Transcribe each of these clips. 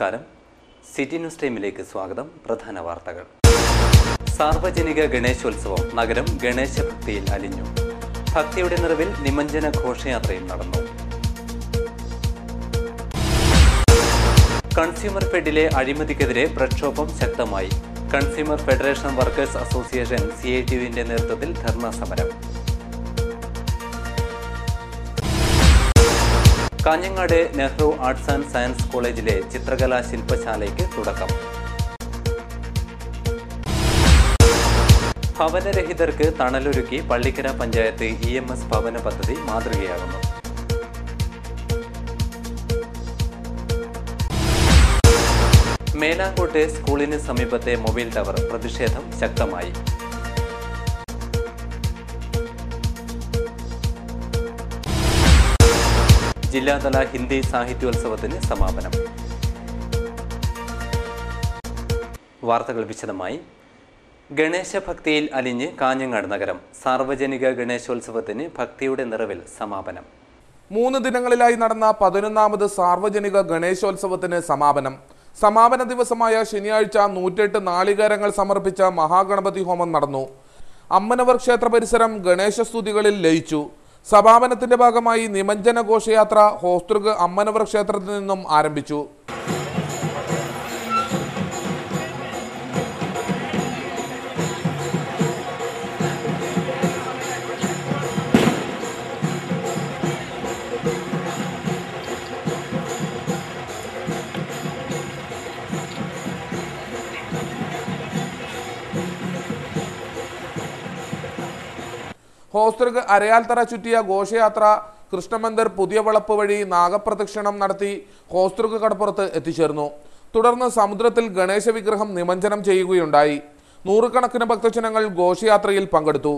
നമസ്കാരം. City news ടൈമിലേക്ക് സ്വാഗതം. പ്രധാന വാർത്തകൾ. സാർവജനിക ഗണേശോത്സവം. നഗരം ഗണേശഭക്തിയിൽ അലിഞ്ഞു. ഭക്തിയുടെ നിറവിൽ നിമഞ്ജന ഘോഷയാത്രയും നടന്നു. കൺസ്യൂമർ ഫെഡിലെ അഴിമതിക്കെതിരെ പ്രക്ഷോഭം ശക്തമായി. കൺസ്യൂമർ ഫെഡറേഷൻ വർക്കേഴ്സ് അസോസിയേഷൻ CITUവിന്റെ നേതൃത്വത്തിൽ ധർണാ സമരം. Kanhangad Nehru arts and science കോളേജിലെ ചിത്രകലാ ശില്പശാലയ്ക്ക് തുടക്കം. ഭവനരഹിതർക്ക് തണലൊരുക്കി പള്ളിക്കര പഞ്ചായത്ത് EMS ഭവന പദ്ധതി മാതൃകയാകുന്നു. മേലാങ്കോട്ട് സ്കൂളിന് സമീപത്തെ മൊബൈൽ ടവർ പ്രതിഷേധം ശക്തമായി. ജില്ലാതല ഹിന്ദി സാഹിത്യോത്സവത്തിന് സമാപനം. വാർത്തകൾ വിശദമായി. ഗണേശഭക്തിയിൽ അലിഞ്ഞ് കാഞ്ഞങ്ങാട് നഗരം. സാർവജനിക ഗണേശോത്സവത്തിന് ഭക്തിയുടെ നിറവിൽ സമാപനം. 3 ദിനങ്ങളിലായി നടന്ന 11ാമത് സാർവജനിക ഗണേശോത്സവത്തിന് സമാപനം. സമാപന ദിവസമായ ശനിയാഴ്ച 108 നാളികേരങ്ങൾ സമർപ്പിച്ച മഹാഗണപതി ഹോമം നടന്നു. അമ്മനവർ ക്ഷേത്ര പരിസരം ഗണേശസ്തുതികളിൽ ലയിച്ചു. സമാപനത്തിന്റെ ഭാഗമായി നിമഞ്ജന ഘോഷയാത്ര ഹോസ്തൃക് അമ്മനവർ ക്ഷേത്രത്തിൽ നിന്നും ആരംഭിച്ചു. ഹോസ്തൃക് അരയാൽത്തറ ചുറ്റിയ ഘോഷയാത്ര കൃഷ്ണമന്ദിർ പുതിയ വളപ്പ് വഴി നാഗപ്രദക്ഷിണം നടത്തി ഹോസ്തൃക് കടപ്പുറത്ത് എത്തിച്ചേർന്നു. തുടർന്ന് സമുദ്രത്തിൽ ഗണേശ വിഗ്രഹം നിമഞ്ജനം ചെയ്യുകയുണ്ടായി. 100 കണക്കിന് ഭക്തജനങ്ങൾ ഘോഷയാത്രയിൽ പങ്കെടുത്തു.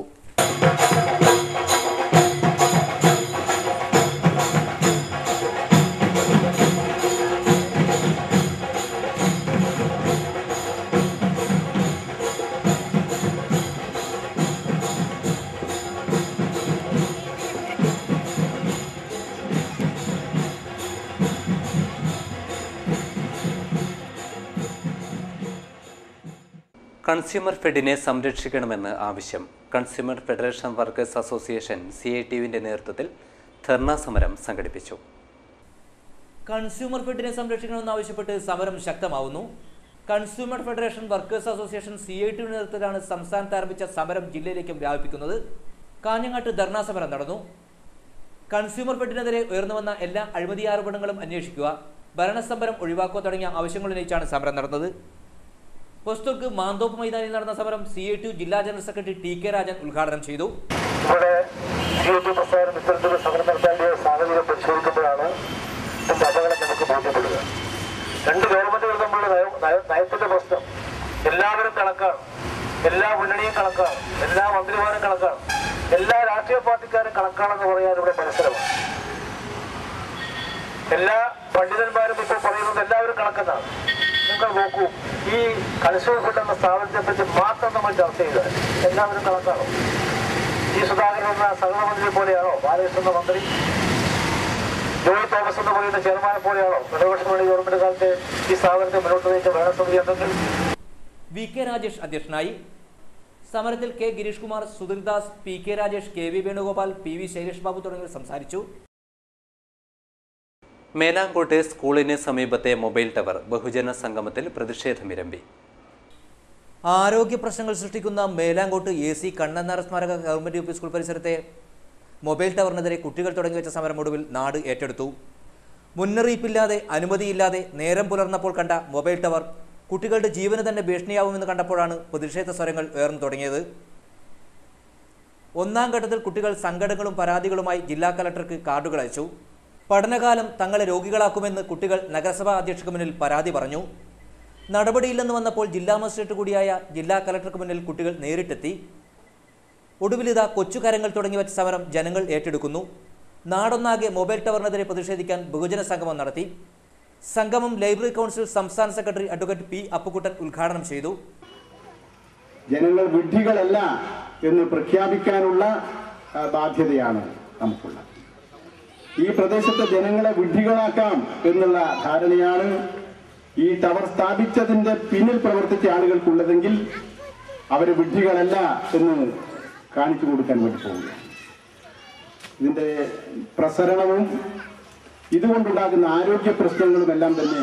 കൺസ്യൂമർ ഫെഡിനെ സംരക്ഷിക്കണമെന്ന് ആവശ്യം. കൺസ്യൂമർ ഫെഡറേഷൻ വർക്കേഴ്സ് അസോസിയേഷൻ CITUവിന്റെ നേതൃത്വത്തിൽ ധർണാ സമരം സംഘടിപ്പിച്ചു. കൺസ്യൂമർ ഫെഡിനെ സംരക്ഷിക്കണമെന്നാവശ്യപ്പെട്ട് സമരം ശക്തമാവുന്നു. കൺസ്യൂമർ ഫെഡറേഷൻ വർക്കേഴ്സ് അസോസിയേഷൻ CITUവിന്റെ നേതൃത്വത്തിലാണ് സംസ്ഥാനത്ത് ആരംഭിച്ച സമരം ജില്ലയിലേക്കും വ്യാപിപ്പിക്കുന്നത്. കാഞ്ഞങ്ങാട്ട് ധർണാ സമരം നടന്നു. കൺസ്യൂമർ ഫെഡിനെതിരെ ഉയർന്നുവന്ന എല്ലാ അഴിമതി ആരോപണങ്ങളും അന്വേഷിക്കുക, ഭരണസമരം ഒഴിവാക്കുക തുടങ്ങിയ ആവശ്യങ്ങൾ ഉന്നയിച്ചാണ് സമരം നടന്നത്. ഹോസ്തൃക് മാന്തോപ്പ് മൈതാനിൽ നടന്ന സമരം CITU ജില്ലാ ജനറൽ സെക്രട്ടറി TK രാജൻ ഉദ്ഘാടനം ചെയ്തു. ഇവിടെ CITU പ്രസ്ഥാനം ഇത്തരത്തിലുള്ള സമരം നടത്തേണ്ട സാഹചര്യം പരിശോധിക്കുമ്പോഴാണ് ഇതിന്റെ അപകടം നമുക്ക് ബോധ്യപ്പെടുക. 2 ഗവൺമെന്റുകൾ തമ്മിലുള്ള നയത്തിന്റെ പ്രശ്നം എല്ലാവരും കണക്കാണ്, എല്ലാ മുന്നണിയും കണക്കാണ്, എല്ലാ മന്ത്രിമാരും കണക്കാണ്, എല്ലാ രാഷ്ട്രീയ പാർട്ടിക്കാരും കണക്കാണെന്ന് പറയാൻ ഇവിടെ മത്സരമാണ്. എല്ലാ പണ്ഡിതന്മാരും ഇപ്പോൾ പറയുന്നത് എല്ലാവരും കണക്കെന്നാണ്. നിങ്ങൾ നോക്കൂ, ഈ കൺസ്യൂമർ ഫെഡ് എന്ന സ്ഥാപനത്തെ പറ്റി മാത്രം നമ്മൾ ചർച്ച ചെയ്താൽ എല്ലാവരും കണക്കാണോ? ഈ സുധാകരൻ എന്ന സഹമന്ത്രിയെ പോലെയാണോ? ബാലകൃഷ്ണൻ എന്ന മന്ത്രി, ജോയി തോമസ് എന്ന് പറയുന്ന ചെയർമാനെ പോലെയാണോ ഇടതുപക്ഷ ഗവൺമെന്റ് കാലത്ത് ഈ സ്ഥാപനത്തെ മുന്നോട്ട് നയിച്ച ഭരണസമിതി അംഗങ്ങൾ? VK രാജേഷ് അധ്യക്ഷനായി. സമരത്തിൽ K Girish Kumar, Sudheerdas, PK Rajesh, KV Venugopal, PV Shailesh Babu തുടങ്ങിയവർ സംസാരിച്ചു. മേലാങ്കോട്ട് സ്കൂളിന് സമീപത്തെ മൊബൈൽ ടവർ ബഹുജന സംഗമത്തിൽ പ്രതിഷേധമിരമ്പി. ആരോഗ്യ പ്രശ്നങ്ങൾ സൃഷ്ടിക്കുന്ന മേലാങ്കോട്ട് AC കണ്ണന്നാർ സ്മാരക ഗവൺമെന്റ് UP സ്കൂൾ പരിസരത്തെ മൊബൈൽ ടവറിനെതിരെ കുട്ടികൾ തുടങ്ങിവെച്ച സമരം ഒടുവിൽ നാട് ഏറ്റെടുത്തു. മുന്നറിയിപ്പില്ലാതെ, അനുമതിയില്ലാതെ നേരം പുലർന്നപ്പോൾ കണ്ട മൊബൈൽ ടവർ കുട്ടികളുടെ ജീവന് തന്നെ ഭീഷണിയാവുമെന്ന് കണ്ടപ്പോഴാണ് പ്രതിഷേധ സ്വരങ്ങൾ ഉയർന്നു തുടങ്ങിയത്. 1ാം ഘട്ടത്തിൽ കുട്ടികൾ സങ്കടങ്ങളും പരാതികളുമായി ജില്ലാ കലക്ടർക്ക് കാർഡുകൾ അയച്ചു. പഠനകാലം തങ്ങളെ രോഗികളാക്കുമെന്ന് കുട്ടികൾ നഗരസഭാ അധ്യക്ഷക്ക് മുന്നിൽ പരാതി പറഞ്ഞു. നടപടിയില്ലെന്ന് വന്നപ്പോൾ ജില്ലാ മജിസ്ട്രേറ്റ് കൂടിയായ ജില്ലാ കലക്ടർക്ക് മുന്നിൽ കുട്ടികൾ നേരിട്ടെത്തി. ഒടുവിലിതാ കൊച്ചുകരങ്ങൾ തുടങ്ങിവെച്ച സമരം ജനങ്ങൾ ഏറ്റെടുക്കുന്നു. നാടൊന്നാകെ മൊബൈൽ ടവറിനെതിരെ പ്രതിഷേധിക്കാൻ ബഹുജന സംഗമം നടത്തി. സംഗമം ലൈബ്രറി കൗൺസിൽ സംസ്ഥാന സെക്രട്ടറി അഡ്വക്കേറ്റ് P അപ്പുക്കുട്ടൻ ഉദ്ഘാടനം ചെയ്തു. ജനങ്ങൾ വിഡ്ഢികളല്ല എന്ന് പ്രഖ്യാപിക്കാനുള്ള ബാധ്യതയാണ് നമുക്കുള്ളത്. ഈ പ്രദേശത്തെ ജനങ്ങളെ വിഡ്ഢികളാക്കാം എന്നുള്ള ധാരണയാണ് ഈ ടവർ സ്ഥാപിച്ചതിന്റെ പിന്നിൽ പ്രവർത്തിച്ച ആളുകൾക്കുള്ളതെങ്കിൽ അവര് വിഡ്ഢികളല്ല എന്ന് കാണിച്ചു കൊടുക്കാൻ വേണ്ടി പോവുകയാണ്. ഇതിന്റെ പ്രസരണവും ഇതുകൊണ്ടുണ്ടാകുന്ന ആരോഗ്യ പ്രശ്നങ്ങളുമെല്ലാം തന്നെ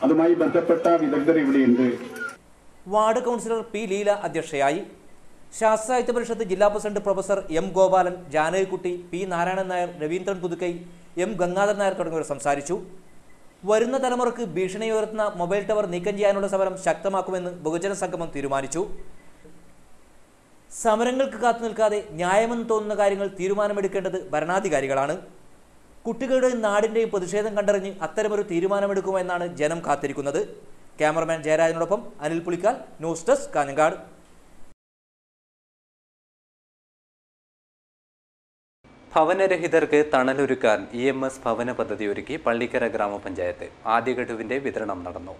അതുമായി ബന്ധപ്പെട്ട വിദഗ്ധർ ഇവിടെയുണ്ട്. വാർഡ് കൗൺസിലർ പി ലീല അധ്യക്ഷയായി. ശാസ്ത്ര സാഹിത്യ പരിഷത്ത് ജില്ലാ president professor M Gopalan, Janakikutty, P Narayanan Nair, Raveendran Puthukkai, M Gangadharan Nair തുടങ്ങിയവർ സംസാരിച്ചു. വരുന്ന തലമുറക്ക് ഭീഷണി ഉയർത്തുന്ന മൊബൈൽ ടവർ നീക്കം ചെയ്യാനുള്ള സമരം ശക്തമാക്കുമെന്ന് ബഹുജന സംഗമം തീരുമാനിച്ചു. സമരങ്ങൾക്ക് കാത്തു നിൽക്കാതെ ന്യായമെന്ന് തോന്നുന്ന കാര്യങ്ങൾ തീരുമാനമെടുക്കേണ്ടത് ഭരണാധികാരികളാണ്. കുട്ടികളുടെയും നാടിൻ്റെയും പ്രതിഷേധം കണ്ടറിഞ്ഞ് അത്തരമൊരു തീരുമാനമെടുക്കുമെന്നാണ് ജനം കാത്തിരിക്കുന്നത്. ക്യാമറമാൻ ജയരാജനോടൊപ്പം അനിൽ പുളിക്കാൽ, ന്യൂസ് ഡെസ്ക്, കാഞ്ഞങ്ങാട്. ഭവനരഹിതർക്ക് തണലൊരുക്കാൻ EMS ഭവന പദ്ധതി ഒരുക്കി പള്ളിക്കര ഗ്രാമപഞ്ചായത്ത്. ആദ്യഗഡുവിന്റെ വിതരണം നടന്നു.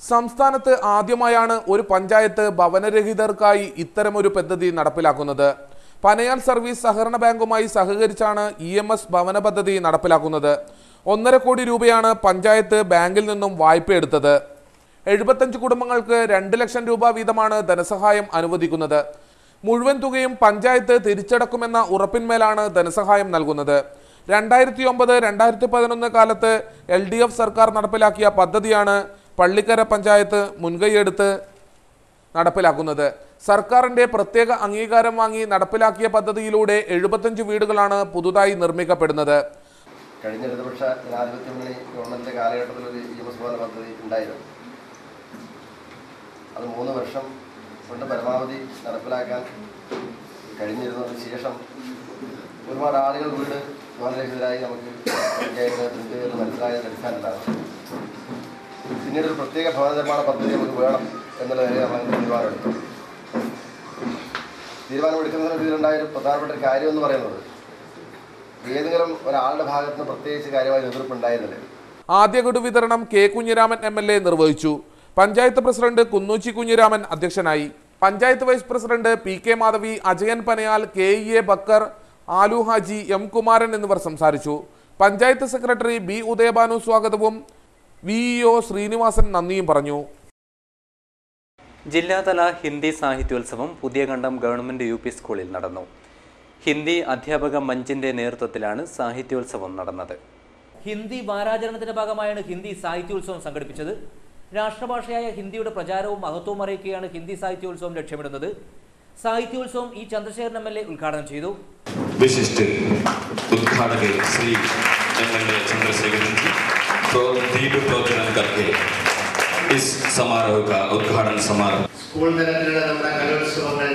സംസ്ഥാനത്ത് ആദ്യമായാണ് ഒരു പഞ്ചായത്ത് ഭവനരഹിതർക്കായി ഇത്തരമൊരു പദ്ധതി നടപ്പിലാക്കുന്നത്. പനയാൽ സർവീസ് സഹകരണ ബാങ്കുമായി സഹകരിച്ചാണ് EMS ഭവന പദ്ധതി നടപ്പിലാക്കുന്നത്. 1.5 കോടി രൂപയാണ് പഞ്ചായത്ത് ബാങ്കിൽ നിന്നും വായ്പ എടുത്തത്. 75 കുടുംബങ്ങൾക്ക് 2 ലക്ഷം രൂപ വീതമാണ് ധനസഹായം അനുവദിക്കുന്നത്. മുഴുവൻ തുകയും പഞ്ചായത്ത് തിരിച്ചടക്കുമെന്ന ഉറപ്പിന്മേലാണ് ധനസഹായം നൽകുന്നത്. 2009-2011 കാലത്ത് LDF സർക്കാർ നടപ്പിലാക്കിയ പദ്ധതിയാണ് പള്ളിക്കര പഞ്ചായത്ത് മുൻകൈയെടുത്ത് നടപ്പിലാക്കുന്നത്. സർക്കാരിന്റെ പ്രത്യേക അംഗീകാരം വാങ്ങി നടപ്പിലാക്കിയ പദ്ധതിയിലൂടെ 75 വീടുകളാണ് പുതുതായി നിർമ്മിക്കപ്പെടുന്നത്. കഴിഞ്ഞ ഇടതുപക്ഷ ജനാധിപത്യ മുന്നണി ഗവൺമെന്റിന്റെ കാലഘട്ടത്തിൽ ഒരു EMS ഭവന പദ്ധതി ഉണ്ടായിരുന്നു. അത് 3 വർഷം കൊണ്ട് പരമാവധി നടപ്പിലാക്കാൻ കഴിഞ്ഞിരുന്നതിന് ശേഷം ഒരുപാട് ആളുകൾ വീട് ഭവനരഹിതരായി നമുക്ക് പഞ്ചായത്ത് മനസ്സിലായ അടിസ്ഥാനത്തിലാണ് പിന്നീട് ഒരു പ്രത്യേക ഭവന നിർമ്മാണ പദ്ധതി നമുക്ക് വേണം എന്നുള്ള കാര്യം നമ്മൾ തീരുമാനമെടുത്തു. തീരുമാനമെടുക്കുന്നതിന് ഇതിലുണ്ടായ ഒരു പ്രധാനപ്പെട്ട ഒരു കാര്യം എന്ന് പറയുന്നത് ഏതെങ്കിലും ഒരാളുടെ ഭാഗത്ത് നിന്ന് പ്രത്യേകിച്ച് കാര്യമായ എതിർപ്പുണ്ടായിരുന്നില്ല. ആദ്യ ഗഡു വിതരണം കെ കുഞ്ഞിരാമൻ MLA നിർവഹിച്ചു. പഞ്ചായത്ത് പ്രസിഡന്റ് കുന്നൂച്ചി കുഞ്ഞിരാമൻ അധ്യക്ഷനായി. Panchayat vice president PK Madhavi, Ajayan Panayal, KEA Bakkar, Alu Haji, M Kumaran എന്നിവർ സംസാരിച്ചു. പഞ്ചായത്ത് സെക്രട്ടറി B ഉദയഭാനു സ്വാഗതവും VEO ശ്രീനിവാസൻ നന്ദിയും പറഞ്ഞു. ജില്ലാതല ഹിന്ദി സാഹിത്യോത്സവം പുതിയകണ്ടം ഗവൺമെന്റ് UP സ്കൂളിൽ നടന്നു. ഹിന്ദി അധ്യാപക മഞ്ചിന്റെ നേതൃത്വത്തിലാണ് സാഹിത്യോത്സവം നടന്നത്. ഹിന്ദി വാരാചരണത്തിന്റെ ഭാഗമായാണ് ഹിന്ദി സാഹിത്യോത്സവം സംഘടിപ്പിച്ചത്. രാഷ്ട്രഭാഷയായ ഹിന്ദിയുടെ പ്രചാരവും മഹത്വവും അറിയിക്കുകയാണ് ഹിന്ദി സാഹിത്യോത്സവം ലക്ഷ്യമിടുന്നത്. സാഹിത്യോത്സവം E ചന്ദ്രശേഖരൻ MLA ഉദ്ഘാടനം ചെയ്തു. विशिष्ट उद्घाटक श्री MLA चंद्रशेखर जी तो दीप प्रज्वलन करके इस समारोह का उद्घाटन समारोह സ്കൂൾ തലത്തിലുള്ള നമ്മുടെ കലോത്സവങ്ങൾ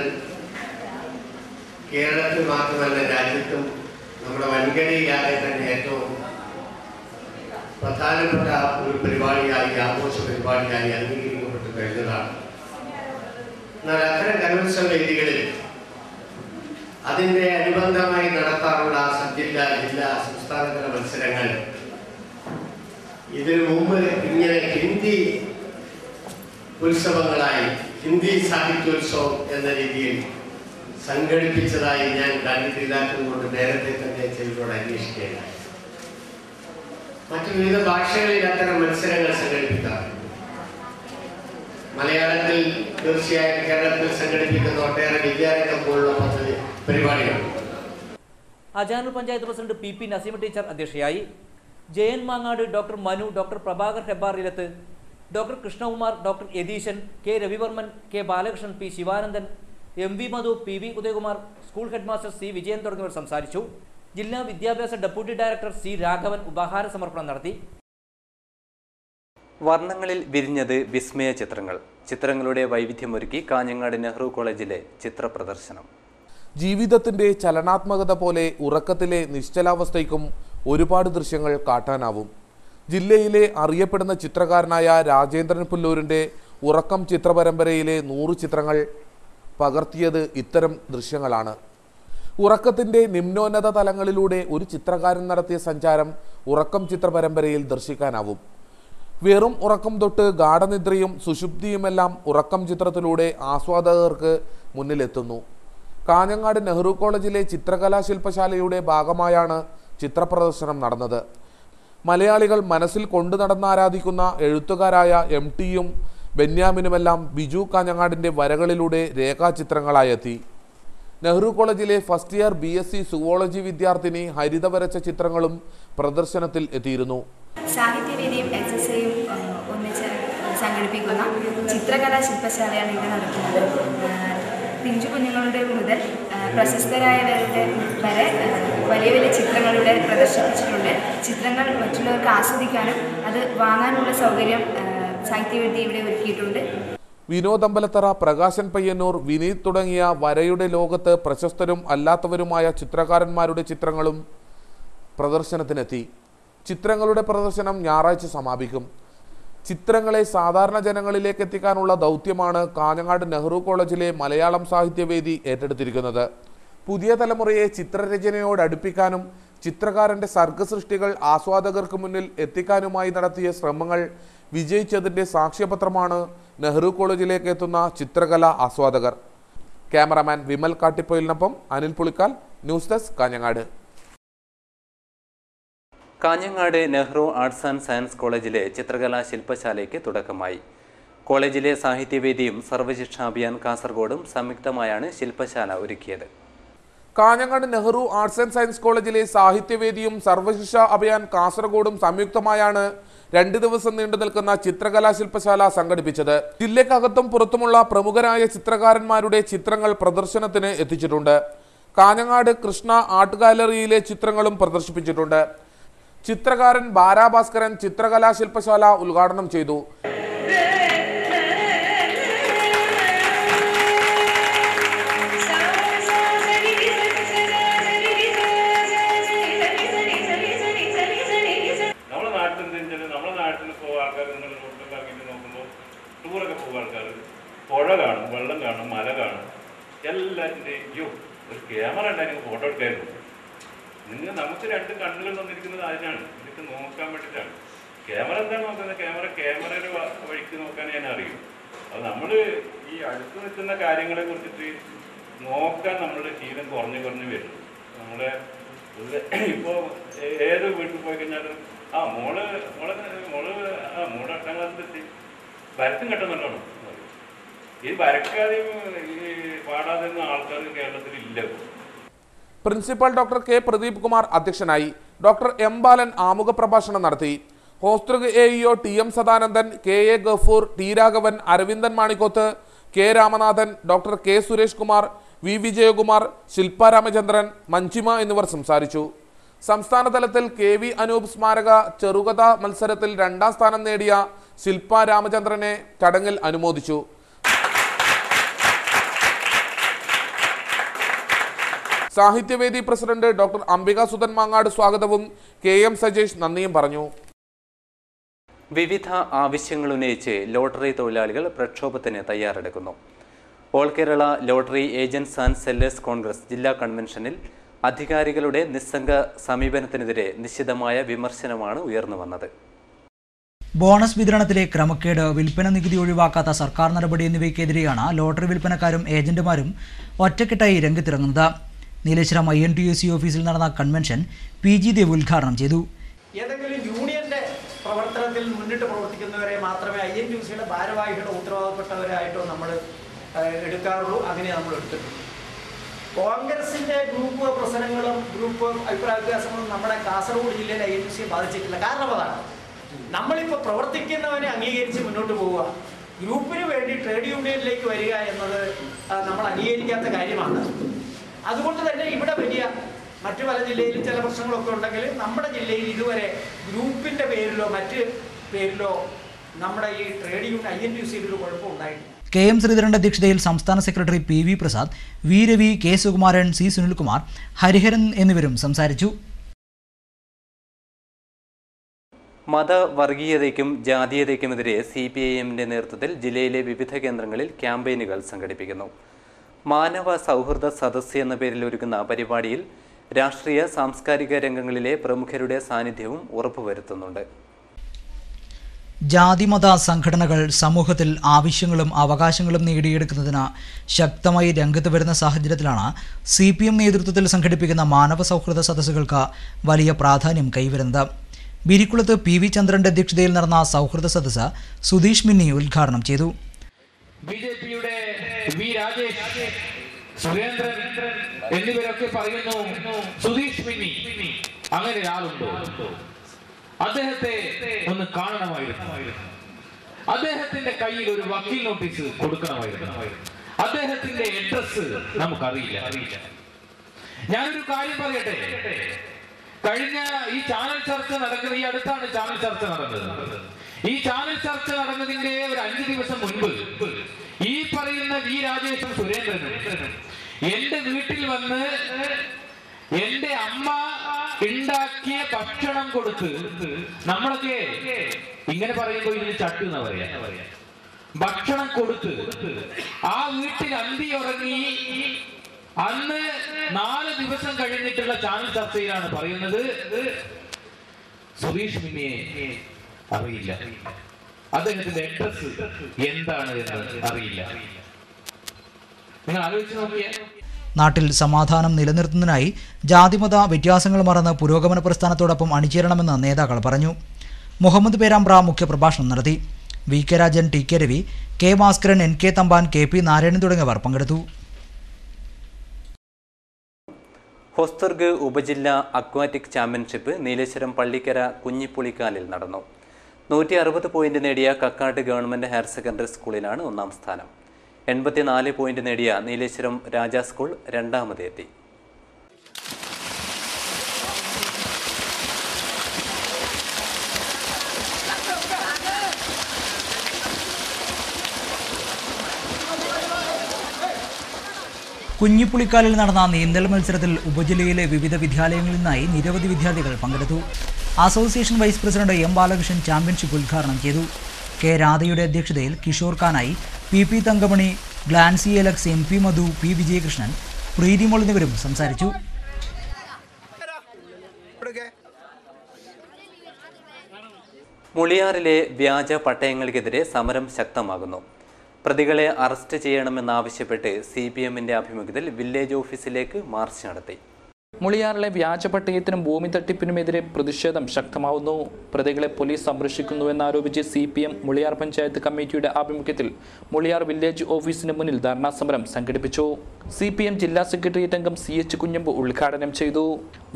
കേരളത്തിൽ മാത്രമല്ല രാജ്യത്തും നമ്മുടെ വൻകരയിലാകെ തന്നെ ഏറ്റവും പ്രധാനപ്പെട്ട ഒരു പരിപാടിയായി, ആഘോഷ പരിപാടിയായി അംഗീകരിക്കപ്പെട്ടു കഴിഞ്ഞതാണ്. എന്നാൽ അത്തരം കലോത്സവ വേദികളിൽ അതിൻ്റെ അനുബന്ധമായി നടത്താറുള്ള സബ്ജില്ലാ, ജില്ലാ, സംസ്ഥാനതല മത്സരങ്ങൾ ഇതിനു മുമ്പ് ഇങ്ങനെ ഹിന്ദി ഉത്സവങ്ങളായി, ഹിന്ദി സാഹിത്യോത്സവം എന്ന രീതിയിൽ സംഘടിപ്പിച്ചതായി ഞാൻ കണ്ടിട്ടില്ലാത്തതുകൊണ്ട് നേരത്തെ തന്നെ ചിലരോട് അന്വേഷിക്കുകയാണ്. മറ്റു വിവിധ ഭാഷകളിൽ അത്തരം മത്സരങ്ങൾ സംഘടിപ്പിക്കാറുണ്ട്. മലയാളത്തിൽ തീർച്ചയായും കേരളത്തിൽ സംഘടിപ്പിക്കുന്ന ഒട്ടേറെ വിദ്യാരംഗം പോലുള്ള പരിപാടികൾ. Ajanur panchayat president PP Naseema teacher അധ്യക്ഷയായി. Jayan Mangad, doctor Manu, doctor Prabhakar Hebbar Ilath, doctor Krishnakumar, doctor Yatheesan, K Ravivarman, K Balakrishnan, P Sivanandan, MV Madhu, PV Udayakumar, school headmaster C Vijayan തുടങ്ങിയവർ സംസാരിച്ചു. ജില്ലാ വിദ്യാഭ്യാസ ഡെപ്യൂട്ടി ഡയറക്ടർ C രാഘവൻ ഉപഹാര സമർപ്പണം നടത്തി. വർണ്ണങ്ങളിൽ വിരിഞ്ഞത് വിസ്മയ ചിത്രങ്ങൾ. ചിത്രങ്ങളുടെ വൈവിധ്യമൊരുക്കി കാഞ്ഞങ്ങാട് നെഹ്റു കോളേജിലെ ചിത്ര പ്രദർശനം. ജീവിതത്തിന്റെ ചലനാത്മകത പോലെ ഉറക്കത്തിലെ നിശ്ചലാവസ്ഥയ്ക്കും ഒരുപാട് ദൃശ്യങ്ങൾ കാട്ടാനാവും. ജില്ലയിലെ അറിയപ്പെടുന്ന ചിത്രകാരനായ രാജേന്ദ്രൻ പുല്ലൂരിൻ്റെ ഉറക്കം ചിത്രപരമ്പരയിലെ 100 ചിത്രങ്ങൾ പകർത്തിയത് ഇത്തരം ദൃശ്യങ്ങളാണ്. ഉറക്കത്തിൻ്റെ നിമ്നോന്നത തലങ്ങളിലൂടെ ഒരു ചിത്രകാരൻ നടത്തിയ സഞ്ചാരം ഉറക്കം ചിത്രപരമ്പരയിൽ ദർശിക്കാനാവും. വെറും ഉറക്കം തൊട്ട് ഗാഠനിദ്രയും സുഷുപ്തിയുമെല്ലാം ഉറക്കം ചിത്രത്തിലൂടെ ആസ്വാദകർക്ക് മുന്നിലെത്തുന്നു. കാഞ്ഞങ്ങാട് നെഹ്റു കോളേജിലെ ചിത്രകലാ ശില്പശാലയുടെ ഭാഗമായാണ് ചിത്രപ്രദർശനം നടന്നത്. മലയാളികൾ മനസ്സിൽ കൊണ്ടു നടന്നാരാധിക്കുന്ന എഴുത്തുകാരായ MTയും ബെന്യാമിനുമെല്ലാം ബിജു കാഞ്ഞങ്ങാടിൻ്റെ വരകളിലൂടെ രേഖാചിത്രങ്ങളായെത്തി. നെഹ്റു കോളേജിലെ ഫസ്റ്റ് ഇയർ BSc സുവോളജി വിദ്യാർത്ഥിനി ഹരിത വരച്ച ചിത്രങ്ങളും പ്രദർശനത്തിൽ എത്തിയിരുന്നു. സാഹിത്യവേദിയും SSAയും ഒന്നിച്ച് സംഘടിപ്പിക്കുന്ന ചിത്രകലാ ശില്പശാലയാണ് ഇവിടെ നടക്കുന്നത്. പിഞ്ചു കുഞ്ഞുങ്ങളുടെ മുതൽ പ്രശസ്തരായവരുടെ വരെ വലിയ വലിയ ചിത്രങ്ങളുടെ പ്രദർശിപ്പിച്ചിട്ടുണ്ട്. ചിത്രങ്ങൾ മറ്റുള്ളവർക്ക് ആസ്വദിക്കാനും അത് വാങ്ങാനുള്ള സൗകര്യം സാഹിത്യവേദി ഇവിടെ ഒരുക്കിയിട്ടുണ്ട്. വിനോദ് അമ്പലത്തറ, പ്രകാശൻ പയ്യന്നൂർ, വിനീത് തുടങ്ങിയ വരയുടെ ലോകത്ത് പ്രശസ്തരും അല്ലാത്തവരുമായ ചിത്രകാരന്മാരുടെ ചിത്രങ്ങളും പ്രദർശനത്തിനെത്തി. ചിത്രങ്ങളുടെ പ്രദർശനം ഞായറാഴ്ച സമാപിക്കും. ചിത്രങ്ങളെ സാധാരണ ജനങ്ങളിലേക്ക് എത്തിക്കാനുള്ള ദൗത്യമാണ് കാഞ്ഞങ്ങാട് നെഹ്റു കോളേജിലെ മലയാളം സാഹിത്യവേദി ഏറ്റെടുത്തിരിക്കുന്നത്. പുതിയ തലമുറയെ ചിത്രരചനയോട് അടുപ്പിക്കാനും ചിത്രകാരൻ്റെ സർഗസൃഷ്ടികൾ ആസ്വാദകർക്ക് മുന്നിൽ എത്തിക്കാനുമായി നടത്തിയ ശ്രമങ്ങൾ വിജയിച്ചതിൻ്റെ സാക്ഷ്യപത്രമാണ് നെഹ്റു കോളേജിലേക്ക് എത്തുന്ന ചിത്രകലാ ആസ്വാദകർ. ക്യാമറാമാൻ വിമൽ കാട്ടിപ്പൊയിലിനൊപ്പം Anil Pulikkal, news desk, Kanhangad. Kanhangad Nehru arts and science കോളേജിലെ ചിത്രകലാ ശില്പശാലയ്ക്ക് തുടക്കമായി. കോളേജിലെ സാഹിത്യവേദിയും സർവശിക്ഷാ അഭിയാൻ കാസർഗോഡും സംയുക്തമായാണ് ശില്പശാല ഒരുക്കിയത്. Kanhangad Nehru arts and science കോളേജിലെ സാഹിത്യവേദിയും സർവശിക്ഷാ അഭിയാൻ കാസർഗോഡും സംയുക്തമായാണ് 2 ദിവസം നീണ്ടു നിൽക്കുന്ന ചിത്രകലാ ശില്പശാല സംഘടിപ്പിച്ചത്. ജില്ലക്കകത്തും പുറത്തുമുള്ള പ്രമുഖരായ ചിത്രകാരന്മാരുടെ ചിത്രങ്ങൾ പ്രദർശനത്തിന് എത്തിച്ചിട്ടുണ്ട്. കാഞ്ഞങ്ങാട് കൃഷ്ണ ആർട്ട് ഗാലറിയിലെ ചിത്രങ്ങളും പ്രദർശിപ്പിച്ചിട്ടുണ്ട്. ചിത്രകാരൻ ബാരാഭാസ്കരൻ ചിത്രകലാ ശില്പശാല ഉദ്ഘാടനം ചെയ്തു. പുഴ കാണും, വെള്ളം കാണും, മല കാണും, എല്ലാത്തിൻ്റെയും ഒരു ക്യാമറ ഉണ്ടായിരുന്നു ഫോട്ടോ എടുക്കായിരുന്നു. നമുക്ക് 2 കണ്ണുകൾ തന്നിരിക്കുന്നത് അതിനാണ്, ഇതൊക്കെ നോക്കാൻ വേണ്ടിയിട്ടാണ്. ക്യാമറ എന്താണ് നോക്കുന്നത്? ക്യാമറയുടെ വഴിക്ക് നോക്കാൻ ഞാൻ അറിയും. അത് നമ്മൾ ഈ അടുത്ത് നിൽക്കുന്ന കാര്യങ്ങളെ കുറിച്ചിട്ട് നോക്കാൻ നമ്മളുടെ ശീലം കുറഞ്ഞു വരും. നമ്മുടെ ഇപ്പോൾ ഏത് വീട്ടിൽ പോയി കഴിഞ്ഞാലും മോള് 8ാം ക്ലാസ്സിലെത്തി വരത്തും കെട്ടുന്നുണ്ടോ? ഈ വരക്കാതെയും ഈ പാടാതെയും ആൾക്കാർ കേരളത്തിൽ ഇല്ല. Principal doctor K Pradeep Kumar അധ്യക്ഷനായി. ഡോക്ടർ എം ബാലൻ ആമുഖ പ്രഭാഷണം നടത്തി. ഹോസ്റ്റ്രഗ് AEO TM Sadanandan, KA Gafoor, T Raghavan, Aravindan Manikkoth, K Ramanathan, doctor K Suresh Kumar, V Vijayakumar, Shilpa Ramachandran, Manjima എന്നിവർ സംസാരിച്ചു. സംസ്ഥാന തലത്തിൽ KV അനൂപ് സ്മാരക ചെറുകഥ മത്സരത്തിൽ 2ാം സ്ഥാനം നേടിയ ശില്പ രാമചന്ദ്രനെ ചടങ്ങിൽ അനുമോദിച്ചു. സാഹിത്യവേദി പ്രസിഡന്റ് ഡോക്ടർ അംബിക സുധൻ മാങ്ങാട് സ്വാഗതവും KM സജേഷ് നന്ദിയും പറഞ്ഞു. വിവിധ ആവശ്യങ്ങൾ ഉന്നയിച്ച് ലോട്ടറി തൊഴിലാളികൾ പ്രക്ഷോഭത്തിന് തയ്യാറെടുക്കുന്നു. All Kerala lottery agents and sellers congress ജില്ലാ കൺവെൻഷനിൽ അധികാരികളുടെ നിസ്സംഗ സമീപനത്തിനെതിരെ നിശ്ചിതമായ വിമർശനമാണ് ഉയർന്നു വന്നത്. ബോണസ് വിതരണത്തിലെ ക്രമക്കേട്, വിൽപ്പന നികുതി ഒഴിവാക്കാത്ത സർക്കാർ നടപടി എന്നിവയ്ക്കെതിരെയാണ് ലോട്ടറി വിൽപ്പനക്കാരും ഏജന്റുമാരും ഒറ്റക്കെട്ടായി രംഗത്തിറങ്ങുന്നത്. നീലേശ്വരം INTUC ഓഫീസിൽ നടന്ന കൺവെൻഷൻ PG ദേവ് ഉദ്ഘാടനം ചെയ്തു. ഏതെങ്കിലും യൂണിയന്റെ പ്രവർത്തനത്തിൽ മുന്നിട്ട് പ്രവർത്തിക്കുന്നവരെ മാത്രമേ INTUCയുടെ ഭാരവാഹികളുടെ ഉത്തരവാദപ്പെട്ടവരായിട്ടോ നമ്മൾ എടുക്കാറുള്ളൂ. അങ്ങനെ നമ്മൾ എടുത്തിട്ടുണ്ട്. കോൺഗ്രസിന്റെ ഗ്രൂപ്പ് പ്രശ്നങ്ങളും ഗ്രൂപ്പ് അഭിപ്രായ വ്യത്യാസങ്ങളും നമ്മുടെ കാസർഗോഡ് ജില്ലയിലെ INTUCയെ ബാധിച്ചിട്ടില്ല. കാരണം അതാണ്, നമ്മളിപ്പോൾ പ്രവർത്തിക്കുന്നവനെ അംഗീകരിച്ച് മുന്നോട്ട് പോവുക, ഗ്രൂപ്പിന് വേണ്ടി ട്രേഡ് യൂണിയനിലേക്ക് വരിക എന്നത് നമ്മൾ അംഗീകരിക്കാത്ത കാര്യമാണ്. അതുകൊണ്ട് തന്നെ ഇവിടെ വലിയ മറ്റു പല ജില്ലയിലും ചില പ്രശ്നങ്ങളൊക്കെ ഉണ്ടെങ്കിൽ നമ്മുടെ ജില്ലയിൽ ഇതുവരെ ഗ്രൂപ്പിന്റെ പേരിലോ മറ്റ് പേരിലോ നമ്മുടെ ഈ ട്രേഡ് യൂണിയൻ INTUCയിൽ ഒരു കുഴപ്പം ഉണ്ടായിട്ടില്ല. KM ശ്രീധരന്റെ അധ്യക്ഷതയിൽ സംസ്ഥാന secretary PV Prasad, V Ravi, K Sukumaran, C Sunilkumar, Hariharan എന്നിവരും സംസാരിച്ചു. മതവർഗീയതയ്ക്കും ജാതീയതയ്ക്കുമെതിരെ CPIMന്റെ നേതൃത്വത്തിൽ ജില്ലയിലെ വിവിധ കേന്ദ്രങ്ങളിൽ ക്യാമ്പയിനുകൾ സംഘടിപ്പിക്കുന്നു. മാനവ സൗഹൃദ സദസ്സ് എന്ന പേരിൽ ഒരുക്കുന്ന പരിപാടിയിൽ രാഷ്ട്രീയ സാംസ്കാരിക രംഗങ്ങളിലെ പ്രമുഖരുടെ സാന്നിധ്യവും ഉറപ്പുവരുത്തുന്നുണ്ട്. ജാതിമത സംഘടനകൾ സമൂഹത്തിൽ ആവശ്യങ്ങളും അവകാശങ്ങളും നേടിയെടുക്കുന്നതിന് ശക്തമായി രംഗത്ത് വരുന്ന സാഹചര്യത്തിലാണ് CPM നേതൃത്വത്തിൽ സംഘടിപ്പിക്കുന്ന മാനവ സൗഹൃദ സദസ്സുകൾക്ക് വലിയ പ്രാധാന്യം കൈവരുന്നത്. ബിരിക്കുളത്ത് പി.വി. ചന്ദ്രന്റെ അധ്യക്ഷതയിൽ നടന്ന സൗഹൃദ സദസ്സ് സുധീഷ് മിന്നി ഉദ്ഘാടനം ചെയ്തു. ബിജെപിയുടെ വി രാജേഷ്, സുരേന്ദ്രൻ എന്നിവരൊക്കെ പറയുന്നു സുധീഷ് മിന്നി അങ്ങനെ ഒരാളുണ്ടോ, അദ്ദേഹത്തെ ഒന്ന് കാണണമായിരുന്നു, അദ്ദേഹത്തിന്റെ കയ്യിൽ ഒരു വക്കീൽ നോട്ടീസ് കൊടുക്കണമായിരുന്നു, അദ്ദേഹത്തിന്റെ അഡ്രസ് നമുക്കറിയില്ല. ഞാനൊരു കാര്യം പറയട്ടെ, കഴിഞ്ഞ ഈ ചാനൽ ചർച്ച നടക്കുന്നത്, ഈ അടുത്താണ് ചാനൽ ചർച്ച നടന്നത്. ഈ ചാനൽ ചർച്ച നടന്നതിന്റെ ഒരു 5 ദിവസം മുൻപ് ഈ പറയുന്ന വി രാജേഷും സുരേന്ദ്രനും എന്റെ വീട്ടിൽ വന്ന് എന്റെ അമ്മ ഉണ്ടാക്കിയ ഭക്ഷണം കൊടുത്ത്, നമ്മളൊക്കെ ഇങ്ങനെ പറയുമ്പോൾ ഇതിന് ചട്ടു എന്നാ പറയാ, ഭക്ഷണം കൊടുത്ത് ആ വീട്ടിൽ അന്തി ഉറങ്ങി. അന്ന് 4 ദിവസം കഴിഞ്ഞിട്ടുള്ള ചാനൽ ചർച്ചയിലാണ് പറയുന്നത് സുധീഷ് മിന്നിയെ അറിയില്ല, അദ്ദേഹത്തിന്റെ അഡ്രസ് എന്താണ് എന്ന് അറിയില്ല. നിങ്ങൾ ആലോചിച്ച് നോക്കിയേ. നാട്ടിൽ സമാധാനം നിലനിർത്തുന്നതിനായി ജാതിമത വ്യത്യാസങ്ങൾ മറന്ന് പുരോഗമന പ്രസ്ഥാനത്തോടൊപ്പം അണിചേരണമെന്ന് നേതാക്കൾ പറഞ്ഞു. മുഹമ്മദ് പേരാമ്പ്ര മുഖ്യപ്രഭാഷണം നടത്തി. V K Rajan, T K Ravi, K Bhaskaran, N K Thampan, K P Narayanan തുടങ്ങിയവർ പങ്കെടുത്തു. ഹൊസ്ദുർഗ് ഉപജില്ലാ അക്വാറ്റിക് ചാമ്പ്യൻഷിപ്പ് നീലേശ്വരം പള്ളിക്കര കുഞ്ഞിപ്പുളിക്കാലിൽ നടന്നു. 160 പോയിന്റ് നേടിയ കക്കാട്ട് ഗവൺമെന്റ് ഹയർ സെക്കൻഡറി സ്കൂളിലാണ് 1ാം സ്ഥാനം. 84 പോയിന്റ് നേടിയ നീലേശ്വരം രാജാ സ്കൂൾ 2ാമതെത്തി. കുഞ്ഞിപ്പുളിക്കാലിൽ നടന്ന നീന്തൽ മത്സരത്തിൽ ഉപജില്ലയിലെ വിവിധ വിദ്യാലയങ്ങളിൽ നിന്നായി നിരവധി വിദ്യാർത്ഥികൾ പങ്കെടുത്തു. Association vice president M Balakrishnan championship ഉദ്ഘാടനം ചെയ്തു. കെ രാധയുടെ അധ്യക്ഷതയിൽ കിഷോർ ഖാനായി, P Thankamani, Glancy Alex, M P Madhu, P Vijayakrishnan, Preethimol എന്നിവരും സംസാരിച്ചു. മുളിയാറിലെ വ്യാജ പട്ടയങ്ങൾക്കെതിരെ സമരം ശക്തമാകുന്നു. പ്രതികളെ അറസ്റ്റ് ചെയ്യണമെന്നാവശ്യപ്പെട്ട് CPMന്റെ ആഭിമുഖ്യത്തിൽ വില്ലേജ് ഓഫീസിലേക്ക് മാർച്ച് നടത്തി. മുളിയാറിലെ വ്യാജ പട്ടയത്തിനും ഭൂമി തട്ടിപ്പിനുമെതിരെ പ്രതിഷേധം ശക്തമാവുന്നു. പ്രതികളെ പോലീസ് സംരക്ഷിക്കുന്നുവെന്നാരോപിച്ച് CPM മുളിയാർ പഞ്ചായത്ത് കമ്മിറ്റിയുടെ ആഭിമുഖ്യത്തിൽ മുളിയാർ വില്ലേജ് ഓഫീസിന് മുന്നിൽ ധർണാ സമരം സംഘടിപ്പിച്ചു. CPM ജില്ലാ സെക്രട്ടേറിയറ്റ് അംഗം CH കുഞ്ഞമ്പ് ഉദ്ഘാടനം ചെയ്തു.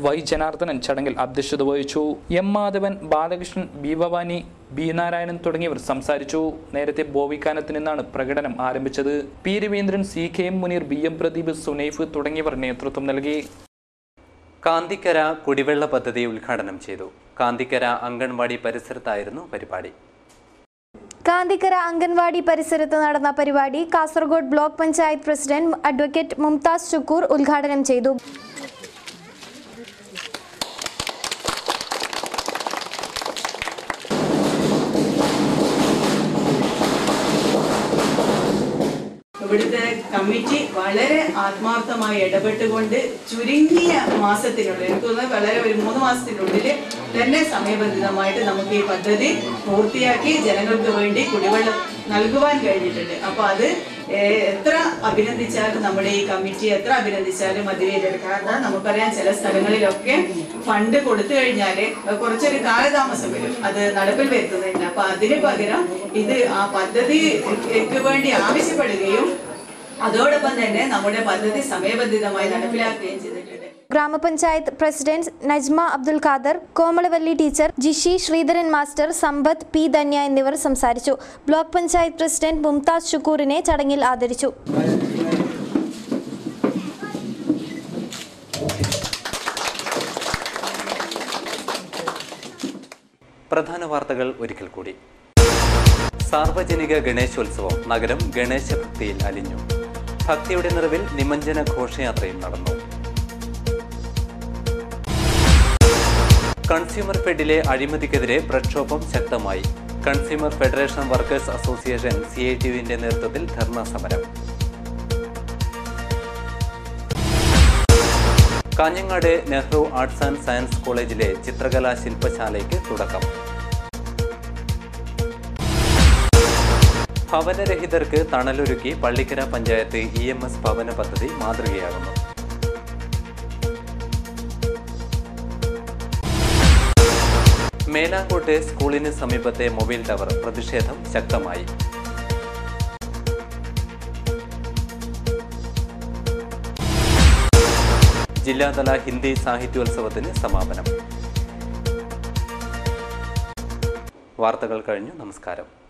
വൈ ജനാർദ്ദനൻ ചടങ്ങിൽ അധ്യക്ഷത വഹിച്ചു. M Madhavan, Balakrishnan, B Bhavani, B Narayanan തുടങ്ങിയവർ സംസാരിച്ചു. നേരത്തെ ബോവിക്കാനത്ത് നിന്നാണ് പ്രകടനം ആരംഭിച്ചത്. P Raveendran, CKM Muneer, BM Pradeep, Sunaif തുടങ്ങിയവർ നേതൃത്വം നൽകി. കാന്തിക്കര കുടിവെള്ള പദ്ധതി ഉദ്ഘാടനം ചെയ്തു. കാന്തിക്കര അംഗൻവാടി പരിസരത്തായിരുന്നു പരിപാടി. കാന്തിക്കര അംഗൻവാടി പരിസരത്ത് നടന്ന പരിപാടി Kasaragod block panchayat president advocate Mumtaz Shukkur ഉദ്ഘാടനം ചെയ്തു. ഇവിടുത്തെ കമ്മിറ്റി വളരെ ആത്മാർത്ഥമായി ഇടപെട്ടുകൊണ്ട് ചുരുങ്ങിയ മാസത്തിനുള്ളിൽ, എനിക്ക് തോന്നുന്നത് വളരെ ഒരു 3 മാസത്തിനുള്ളിൽ തന്നെ സമയബന്ധിതമായിട്ട് നമുക്ക് ഈ പദ്ധതി പൂർത്തിയാക്കി ജനങ്ങൾക്ക് വേണ്ടി കുടിവെള്ളം നൽകുവാൻ കഴിഞ്ഞിട്ടുണ്ട്. അപ്പോൾ അത് എത്ര അഭിനന്ദിച്ചാലും, നമ്മുടെ ഈ കമ്മിറ്റി എത്ര അഭിനന്ദിച്ചാലും മതിവരെടുക്കാത്ത, നമുക്കറിയാം ചില സ്ഥലങ്ങളിലൊക്കെ ഫണ്ട് കൊടുത്തു കഴിഞ്ഞാൽ കുറച്ചൊരു കാലതാമസം വരും അത് നടപ്പിൽ വരുത്തുന്നതിന്. അപ്പൊ അതിന് പകരം ഇത് ആ പദ്ധതിക്ക് വേണ്ടി ആവശ്യപ്പെടുകയും അതോടൊപ്പം തന്നെ നമ്മുടെ പദ്ധതി സമയബന്ധിതമായി നടപ്പിലാക്കുകയും ചെയ്തിട്ടുണ്ട്. ഗ്രാമപഞ്ചായത്ത് president Najma Abdul Khader, Komalavalli teacher, Jishi, Sreedharan master, Sampath, P Dhanya എന്നിവർ സംസാരിച്ചു. ബ്ലോക്ക് പഞ്ചായത്ത് പ്രസിഡന്റ് മുംതാസ് ഷുക്കൂറിനെ ചടങ്ങിൽ ആദരിച്ചു. പ്രധാന വാർത്തകൾ ഒരിക്കൽ കൂടി. സാർവജനിക ഗണേശോത്സവം. നഗരം ഗണേശഭക്തിയിൽ അലിഞ്ഞു. ഭക്തിയുടെ നിറവിൽ നിമഞ്ജന ഘോഷയാത്രയും നടന്നു. കൺസ്യൂമർ ഫെഡിലെ അഴിമതിക്കെതിരെ പ്രക്ഷോഭം ശക്തമായി. കൺസ്യൂമർ ഫെഡറേഷൻ വർക്കേഴ്സ് അസോസിയേഷൻ CITUവിന്റെ നേതൃത്വത്തിൽ ധർണാ സമരം. Kanhangad Nehru arts and science കോളേജിലെ ചിത്രകലാ ശില്പശാലയ്ക്ക് തുടക്കം. ഭവനരഹിതർക്ക് തണലൊരുക്കി പള്ളിക്കര പഞ്ചായത്ത് EMS ഭവന പദ്ധതി മാതൃകയാകുന്നു. മേലാങ്കോട്ടെ സ്കൂളിന് സമീപത്തെ മൊബൈൽ ടവർ പ്രതിഷേധം ശക്തമായി. ജില്ലാതല ഹിന്ദി സാഹിത്യോത്സവത്തിന് സമാപനം. വാർത്തകൾ കഴിഞ്ഞു. നമസ്കാരം.